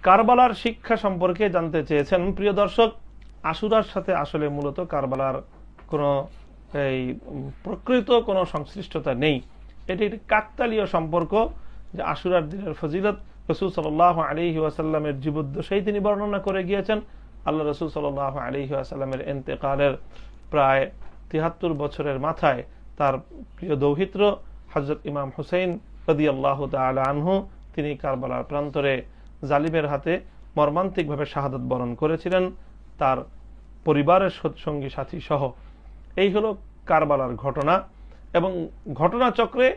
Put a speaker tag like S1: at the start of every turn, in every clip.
S1: কারবালার শিক্ষা সম্পর্কে জানতে চেয়েছেন প্রিয় দর্শক। আশুরার সাথে আসলে মূলত কারবালার কোনো প্রকৃত কোনো সংশ্লিষ্টতা নেই। এটি একটি কাকতালীয় সম্পর্ক, যে আশুরার দিনের ফজিলত রাসূল সাল্লাল্লাহু আলাইহি ওয়াসাল্লামের জীবদ্দশায় তিনি বর্ণনা করে গিয়েছেন। আল্লাহ রাসূল সাল্লাল্লাহু আলাইহি ওয়াসাল্লামের ইন্তেকালের প্রায় ৭৩ বছরের মাথায় তার প্রিয় দৌহিত্র হযরত ইমাম হুসাইন রাদিয়াল্লাহু তাআলা আনহু তিনি কারবালার প্রান্তরে জালিমের হাতে মর্মান্তিকভাবে শাহাদাত বরণ করেছিলেন, তার পরিবারের সঙ্গী সাথী সহ। এই হলো কারবালার ঘটনা। এবং ঘটনাচক্রে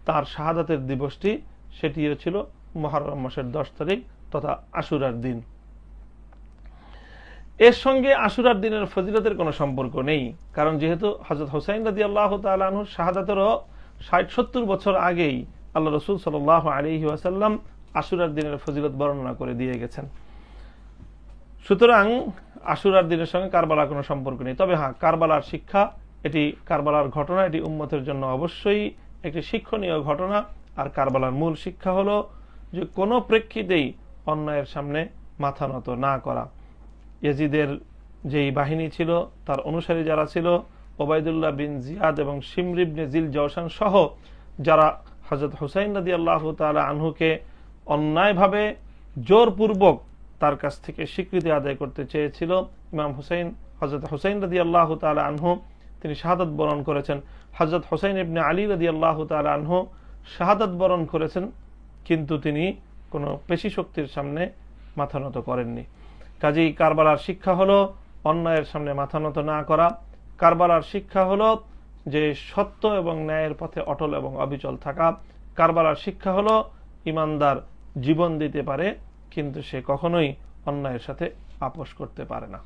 S1: তার শাহাদাতের দিবসটি সেটি ছিল মুহররম মাসের ১০ তারিখ তথা আশুরার দিন। এর সঙ্গে আশুরার দিনের ফজিলতের কোনো সম্পর্ক নেই, কারণ যেহেতু হযরত হুসাইন রাদিয়াল্লাহু তাআলা আনহু শাহাদাতেরও ৬০-৭০ বছর আগেই আল্লাহ রাসূল সাল্লাল্লাহু আলাইহি ওয়াসাল্লাম আশুরার দিনের ফজিলত বর্ণনা করে দিয়ে গেছেন। সুতরাং আশুরার দিনের সঙ্গে কারবালার কোনো সম্পর্ক নেই। তবে হ্যাঁ, কারবালার শিক্ষা, এটি কারবালার ঘটনা, এটি উম্মতের জন্য অবশ্যই একটি শিক্ষণীয় ঘটনা। আর কারবালার মূল শিক্ষা হলো যে কোনো প্রেক্ষিতেই অন্যায়ের সামনে মাথা নত না করা। ইয়াজিদের যেই বাহিনী ছিল, তার অনুসারী যারা ছিল, ওবায়দুল্লাহ বিন জিয়াদ এবং শিমর ইবনে জিল জওশান সহ যারা হযরত হুসাইন রাদিয়াল্লাহু তাআলা আনহুকে অন্যায়ভাবে জোরপূর্বক তার কাছ থেকে স্বীকৃতি আদায় করতে চেয়েছিল, ইমাম হুসাইন হযরত হুসাইন রাদিয়াল্লাহু তাআলা আনহু তিনি শাহাদাত বরণ করেছেন। হযরত হুসাইন ইবনে আলী রাদিয়াল্লাহু তাআলা আনহু শাহাদাত বরণ করেছেন, কিন্তু তিনি কোনো পেশি শক্তির সামনে মাথা নত করেননি। কাজেই কারবালার শিক্ষা হলো অন্যায়ের সামনে মাথা নত না করা। কারবালার শিক্ষা হলো যে সত্য এবং ন্যায়ের পথে অটল এবং অবিচল থাকা। কারবালার শিক্ষা হলো ইমানদার জীবন দিতে পারে, কিন্তু সে কখনোই অন্যায়ের সাথে আপোষ করতে পারে না।